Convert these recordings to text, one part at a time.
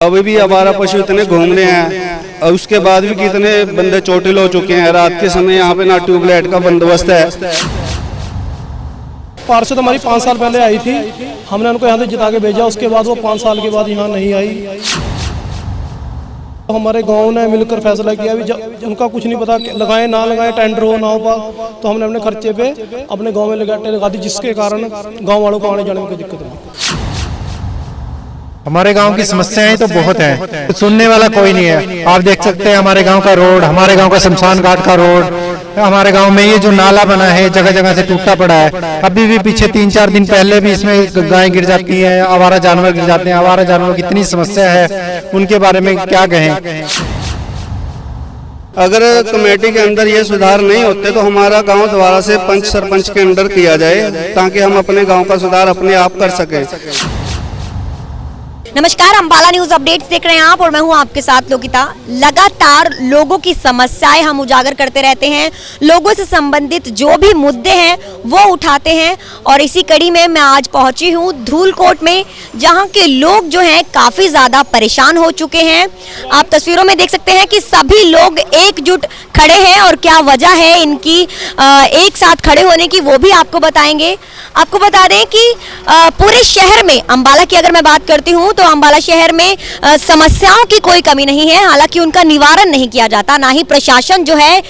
अभी भी आवारा पशु इतने घूम रहे हैं और उसके बाद भी कितने बंदे चोटिल हो चुके हैं। रात के समय यहाँ पे ना ट्यूबलाइट का बंदोबस्त है। पार्षद हमारी 5 साल पहले आई थी, हमने उनको यहाँ से जिता के भेजा। उसके बाद वो 5 साल के बाद यहाँ नहीं आई। हमारे गांव ने मिलकर फैसला किया भी उनका कुछ नहीं पता, लगाए ना लगाए, टेंडर हो ना हो, तो हमने अपने खर्चे पे अपने गांव में लगा दी, जिसके कारण गांव वालों को आने जाने में कोई दिक्कत नहीं। हमारे गांव की समस्याएं तो बहुत हैं, सुनने वाला कोई नहीं है। आप देख सकते हैं हमारे गांव का रोड, हमारे गांव का शमशान घाट का रोड, हमारे गांव में ये जो नाला बना है जगह जगह से टूटा पड़ा है। अभी भी पीछे 3-4 दिन पहले भी इसमें गाय गिर जाती है, आवारा जानवर गिर जाते हैं। आवारा जानवर की इतनी समस्या है, उनके बारे में क्या कहें। अगर कमेटी के अंदर ये सुधार नहीं होते तो हमारा गांव दोबारा से पंच सरपंच के अंदर किया जाए, ताकि हम अपने गांव का सुधार अपने आप कर सकें। नमस्कार, अंबाला न्यूज अपडेट्स देख रहे हैं आप और मैं हूं आपके साथ लोकिता। लगातार लोगों की समस्याएं हम उजागर करते रहते हैं, लोगों से संबंधित जो भी मुद्दे हैं वो उठाते हैं और इसी कड़ी में मैं आज पहुंची हूं धूलकोट में, जहां के लोग जो हैं काफी ज्यादा परेशान हो चुके हैं। आप तस्वीरों में देख सकते हैं कि सभी लोग एकजुट खड़े हैं और क्या वजह है इनकी एक साथ खड़े होने की वो भी आपको बताएंगे। आपको बता दें कि पूरे शहर में, अंबाला की अगर मैं बात करती हूं तो अंबाला शहर में समस्याओं की कोई कमी नहीं है, हालांकि उनका निवारण नहीं किया जाता, ना ही प्रशासन जो है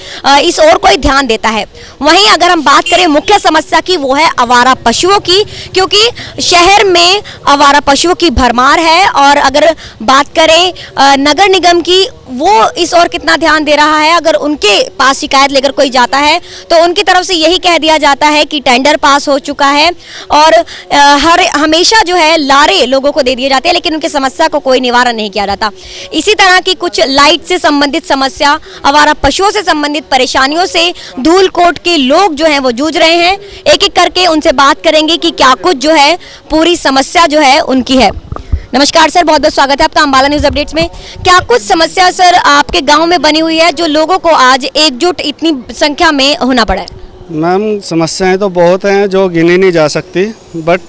इस ओर कोई ध्यान देता है। वहीं अगर हम बात करें मुख्य समस्या की, वो है आवारा पशुओं की, क्योंकि शहर में आवारा पशुओं की भरमार है। और अगर बात करें नगर निगम की, वो इस ओर कितना ध्यान दे रहा है। अगर उनके पास शिकायत लेकर कोई जाता है तो उनकी तरफ से यही कह दिया जाता है कि टेंडर पास हो चुका है और हमेशा जो है लारे लोगों को दे दिए जाते हैं, लेकिन उनकी समस्या को कोई निवारण नहीं किया जाता। इसी तरह की कुछ लाइट से संबंधित समस्या, आवारा पशुओं से संबंधित परेशानियों से धूलकोट के लोग जो हैं वो जूझ रहे हैं। एक एक करके उनसे बात करेंगे कि क्या कुछ जो है पूरी समस्या जो है उनकी है। नमस्कार सर, बहुत बहुत स्वागत है आपका अंबाला न्यूज अपडेट्स में। क्या कुछ समस्या सर आपके गांव में बनी हुई है जो लोगों को आज एकजुट इतनी संख्या में होना पड़ा है? मैम, समस्याएं तो बहुत हैं जो गिनी नहीं जा सकती, बट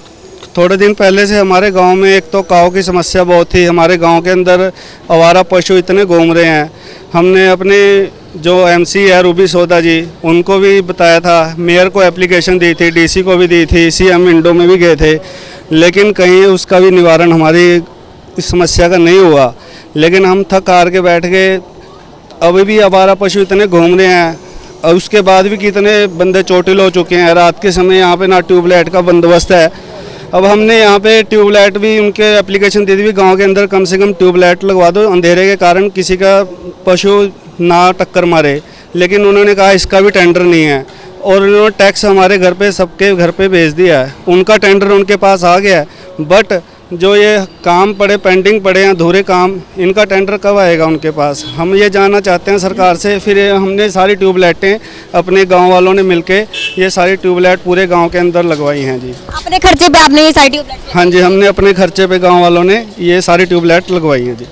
थोड़े दिन पहले से हमारे गांव में एक तो काऊ की समस्या बहुत थी। हमारे गांव के अंदर आवारा पशु इतने घूम रहे हैं। हमने अपने जो एमसी है रूबी सोदा जी, उनको भी बताया था, मेयर को एप्लीकेशन दी थी, डीसी को भी दी थी, सीएम इंडो में भी गए थे, लेकिन कहीं उसका भी निवारण हमारी इस समस्या का नहीं हुआ। लेकिन हम थक हार के बैठ गए। अभी भी आवारा पशु इतने घूम रहे हैं और उसके बाद भी कितने बंदे चोटिल हो चुके हैं। रात के समय यहाँ पे ना ट्यूबलाइट का बंदोबस्त है। अब हमने यहाँ पे ट्यूबलाइट भी उनके एप्लीकेशन दे दी भी, गांव के अंदर कम से कम ट्यूबलाइट लगवा दो, अंधेरे के कारण किसी का पशु ना टक्कर मारे। लेकिन उन्होंने कहा इसका भी टेंडर नहीं है और उन्होंने टैक्स हमारे घर पे, सबके घर पे भेज दिया है। उनका टेंडर उनके पास आ गया है, बट जो ये काम पड़े, पेंडिंग पड़े हैं, अधूरे काम, इनका टेंडर कब आएगा उनके पास? हम ये जानना चाहते हैं सरकार से। फिर हमने सारी ट्यूबलाइटें अपने गांव वालों ने मिलके ये सारी ट्यूबलाइट पूरे गांव के अंदर लगवाई हैं जी। अपने खर्चे पे आपने ये सारी ट्यूबलाइट? हाँ जी, हमने अपने खर्चे पे गाँव वालों ने ये सारी ट्यूबलाइट लगवाई हैं जी।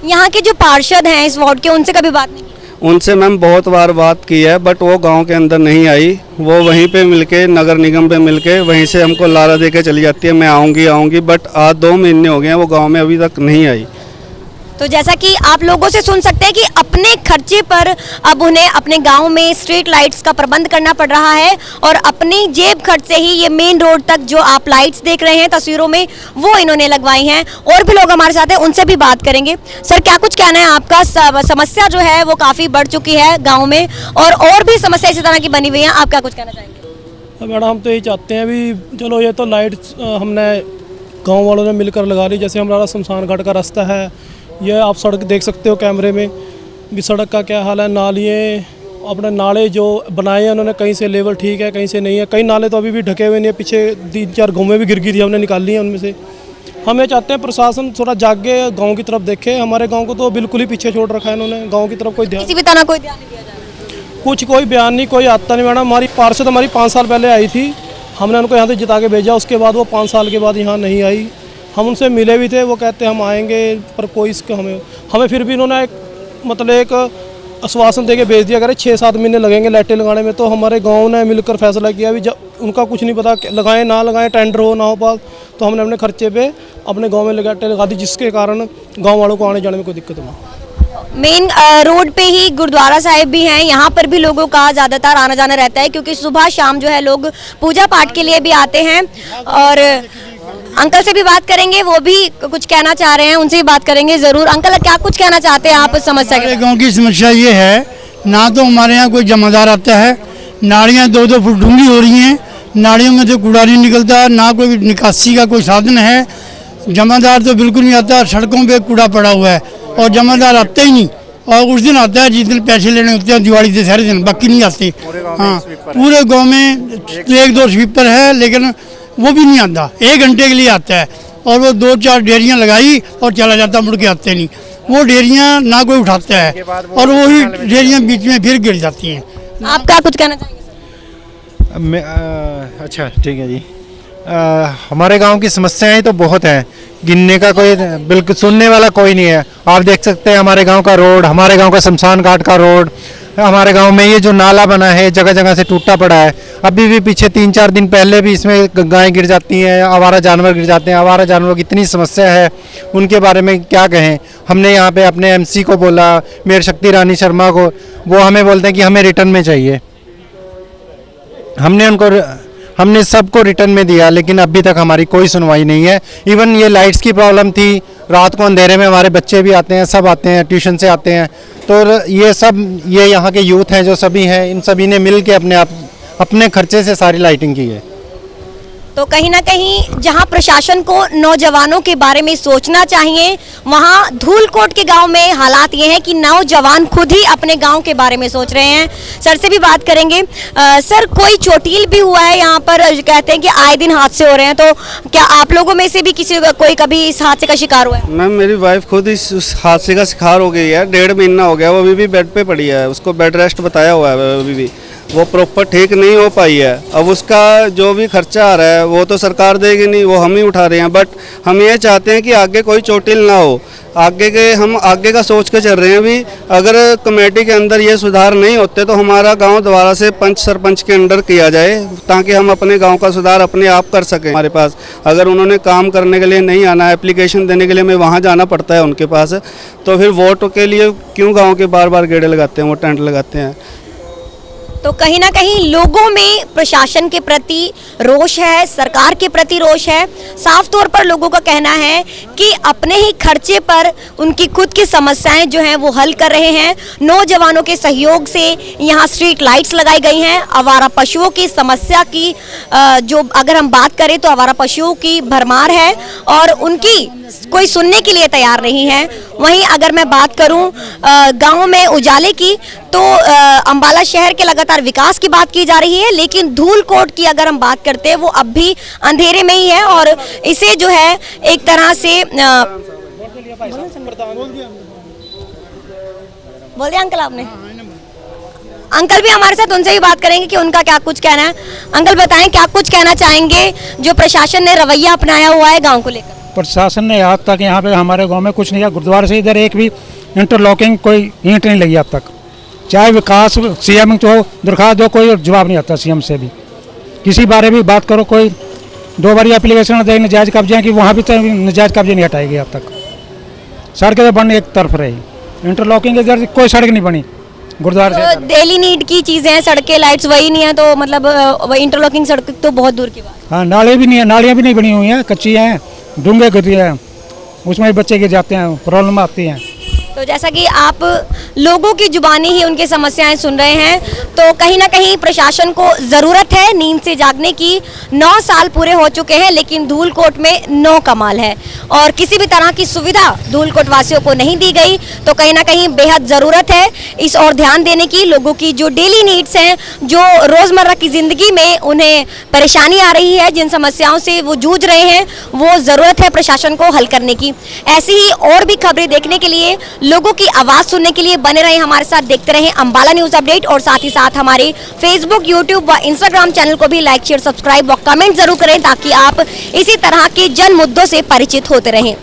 यहाँ के जो पार्षद हैं इस वार्ड के, उनसे कभी बात नहीं? उनसे मैम बहुत बार बात की है, बट वो गांव के अंदर नहीं आई। वो वहीं पे मिलके, नगर निगम पे मिलके वहीं से हमको लारा दे के चली जाती है, मैं आऊँगी, बट आज 2 महीने हो गए हैं वो गांव में अभी तक नहीं आई। तो जैसा कि आप लोगों से सुन सकते हैं कि अपने खर्चे पर अब उन्हें अपने गांव में स्ट्रीट लाइट्स का प्रबंध करना पड़ रहा है और अपनी जेब खर्च से ही ये मेन रोड तक जो आप लाइट्स देख रहे हैं तस्वीरों में, वो इन्होंने लगवाई हैं। और भी लोग हमारे साथ हैं, उनसे भी बात करेंगे। सर, क्या कुछ कहना है आपका? समस्या जो है वो काफ़ी बढ़ चुकी है गाँव में और भी समस्या इसी तरह की बनी हुई है, आप क्या कुछ कहना चाहेंगे? मैडम, हम तो यही चाहते हैं भी चलो ये तो लाइट हमने गाँव वालों ने मिलकर लगा ली। जैसे हमारा शमशान घाट का रास्ता है, ये आप सड़क देख सकते हो कैमरे में भी, सड़क का क्या हाल है। नालियाँ, अपने नाले जो बनाए हैं उन्होंने, कहीं से लेवल ठीक है, कहीं से नहीं है। कई नाले तो अभी भी ढके हुए नहीं है, पीछे 3-4 गाँव में भी गिर गई थी, हमने निकाल ली है उनमें से। हम ये चाहते हैं प्रशासन थोड़ा जागे, गाँव की तरफ देखे। हमारे गाँव को तो बिल्कुल ही पीछे छोड़ रखा है इन्होंने, गाँव की तरफ कोई ध्यान, किसी भी तरह कोई ध्यान नहीं दिया जा रहा। कुछ कोई बयान नहीं, कोई आता नहीं। मैडम, हमारी पार्षद हमारी 5 साल पहले आई थी, हमने उनको यहाँ से जिता के भेजा। उसके बाद वो 5 साल के बाद यहाँ नहीं आई। हम उनसे मिले भी थे, वो कहते हम आएंगे, पर कोई इसका हमें फिर भी इन्होंने एक आश्वासन दे के भेज दिया, अगर 6-7 महीने लगेंगे लाइटें लगाने में। तो हमारे गांव ने मिलकर फैसला किया भी उनका कुछ नहीं पता लगाएं ना लगाएं, टेंडर हो ना हो पास, तो हमने अपने खर्चे पे अपने गांव में लगा दी, जिसके कारण गांव वालों को आने जाने में कोई दिक्कत ना हो। मेन रोड पे ही गुरुद्वारा साहिब भी हैं, यहाँ पर भी लोगों का ज़्यादातर आना जाना रहता है, क्योंकि सुबह शाम जो है लोग पूजा पाठ के लिए भी आते हैं। और अंकल से भी बात करेंगे, वो भी कुछ कहना चाह रहे हैं, उनसे भी बात करेंगे ज़रूर। अंकल, क्या कुछ कहना चाहते हैं आप इस समस्या के? गाँव की समस्या ये है, ना तो हमारे यहाँ कोई जमादार आता है, नालियाँ 2-2 फुट डूंगी हो रही हैं, नालियों में से कूड़ा नहीं निकलता, ना कोई निकासी का कोई साधन है, जमादार तो बिल्कुल नहीं आता, सड़कों पे कूड़ा पड़ा हुआ है और जमादार आते ही नहीं। और उस दिन आता है जिस दिन पैसे लेने होते हैं दिवाली से, सारे दिन, बाकी नहीं आते। हाँ, पूरे गांव में 1-2 स्वीपर है, लेकिन वो भी नहीं आता, 1 घंटे के लिए आता है और वो 2-4 डेरियाँ लगाई और चला जाता, मुड़ के आते नहीं। वो डेरियाँ ना कोई उठाता है और वही डेरियाँ बीच में फिर गिर जाती हैं। आप क्या कुछ कहना चाहेंगे? अच्छा ठीक है जी। हमारे गांव की समस्याएं तो बहुत हैं, गिनने का कोई, बिल्कुल सुनने वाला कोई नहीं है। आप देख सकते हैं हमारे गांव का रोड, हमारे गांव का शमशान घाट का रोड, हमारे गांव में ये जो नाला बना है जगह जगह से टूटा पड़ा है। अभी भी पीछे 3-4 दिन पहले भी इसमें गायें गिर जाती हैं, आवारा जानवर गिर जाते हैं। आवारा जानवरों की इतनी समस्या है, उनके बारे में क्या कहें। हमने यहाँ पे अपने MC को बोला, मेयर शक्ति रानी शर्मा को, वो हमें बोलते हैं कि हमें रिटर्न में चाहिए। हमने सबको रिटर्न में दिया, लेकिन अभी तक हमारी कोई सुनवाई नहीं है। इवन ये लाइट्स की प्रॉब्लम थी, रात को अंधेरे में हमारे बच्चे भी आते हैं, सब आते हैं, ट्यूशन से आते हैं, तो ये यहाँ के यूथ हैं जो सभी हैं, इन सभी ने मिल के अपने खर्चे से सारी लाइटिंग की है। तो कहीं ना कहीं जहां प्रशासन को नौजवानों के बारे में सोचना चाहिए, वहां धूलकोट के गांव में हालात ये हैं कि नौजवान खुद ही अपने गांव के बारे में सोच रहे हैं। सर से भी बात करेंगे। सर, कोई चोटिल भी हुआ है यहाँ पर? कहते हैं कि आए दिन हादसे हो रहे हैं, तो क्या आप लोगों में से भी कोई कभी इस हादसे का शिकार हुआ है? मैम, मेरी वाइफ खुद इस हादसे का शिकार हो गई है। 1.5 महीना हो गया, वो अभी भी बेड पे पड़ी है, उसको बेड रेस्ट बताया हुआ है, अभी भी वो प्रॉपर ठीक नहीं हो पाई है। अब उसका जो भी खर्चा आ रहा है वो तो सरकार देगी नहीं, वो हम ही उठा रहे हैं। बट हम ये चाहते हैं कि आगे कोई चोटिल ना हो, हम आगे का सोच के चल रहे हैं। अभी अगर कमेटी के अंदर ये सुधार नहीं होते तो हमारा गांव दोबारा से पंच सरपंच के अंडर किया जाए, ताकि हम अपने गांव का सुधार अपने आप कर सकें। हमारे पास अगर उन्होंने काम करने के लिए नहीं आना, एप्लीकेशन देने के लिए हमें वहाँ जाना पड़ता है उनके पास, तो फिर वोट के लिए क्यों गाँव के बार बार गेड़े लगाते हैं, वो टेंट लगाते हैं। तो कहीं ना कहीं लोगों में प्रशासन के प्रति रोष है, सरकार के प्रति रोष है। साफ तौर पर लोगों का कहना है कि अपने ही खर्चे पर उनकी खुद की समस्याएं जो हैं वो हल कर रहे हैं। नौजवानों के सहयोग से यहाँ स्ट्रीट लाइट्स लगाई गई हैं। आवारा पशुओं की समस्या की जो अगर हम बात करें तो आवारा पशुओं की भरमार है और उनकी कोई सुनने के लिए तैयार नहीं है। वहीं अगर मैं बात करूं गांव में उजाले की, तो अंबाला शहर के लगातार विकास की बात की जा रही है, लेकिन धूलकोट की अगर हम बात करते हैं वो अब भी अंधेरे में ही है और इसे जो है एक तरह से बोल दिया अंकल आपने। अंकल भी हमारे साथ, उनसे भी बात करेंगे कि उनका क्या कुछ कहना है। अंकल बताएं, क्या कुछ कहना चाहेंगे जो प्रशासन ने रवैया अपनाया हुआ है गाँव को लेकर? प्रशासन ने आज तक यहाँ पे हमारे गांव में कुछ नहीं किया। गुरुद्वारे से इधर एक भी इंटरलॉकिंग कोई ईंट नहीं लगी अब तक। चाहे विकास CM तो दरखास्त दो, कोई जवाब नहीं आता CM से भी। किसी बारे में बात करो, कोई 2 बार एप्लीकेशन दे नजायज कब्जे की, वहाँ भी तो नजायज कब्जे नहीं हटाएगी अब तक। सड़कें तो बनने एक तरफ रही, इंटरलॉकिंग इधर कोई सड़क नहीं बनी गुरुद्वारे से। डेली नीड की चीज़ें हैं, सड़कें, लाइट्स वही नहीं है, तो मतलब इंटरलॉकिंग सड़क तो बहुत दूर की बात। हाँ, नाले भी नहीं है, नालियाँ भी नहीं बनी हुई हैं, कच्ची हैं, डूंगे गिरती हैं, उसमें बच्चे गिर जाते हैं, प्रॉब्लम आती हैं। तो जैसा कि आप लोगों की जुबानी ही उनकी समस्याएं सुन रहे हैं, तो कहीं ना कहीं प्रशासन को ज़रूरत है नींद से जागने की। 9 साल पूरे हो चुके हैं, लेकिन धूलकोट में 9 कमाल है और किसी भी तरह की सुविधा धूलकोट वासियों को नहीं दी गई। तो कहीं ना कहीं बेहद ज़रूरत है इस और ध्यान देने की। लोगों की जो डेली नीड्स हैं, जो रोज़मर्रा की ज़िंदगी में उन्हें परेशानी आ रही है, जिन समस्याओं से वो जूझ रहे हैं, वो ज़रूरत है प्रशासन को हल करने की। ऐसी ही और भी खबरें देखने के लिए, लोगों की आवाज़ सुनने के लिए बने रहे हमारे साथ, देखते रहें अंबाला न्यूज़ अपडेट और साथ ही साथ हमारे फेसबुक, यूट्यूब व इंस्टाग्राम चैनल को भी लाइक, शेयर, सब्सक्राइब व कमेंट जरूर करें, ताकि आप इसी तरह के जन मुद्दों से परिचित होते रहें।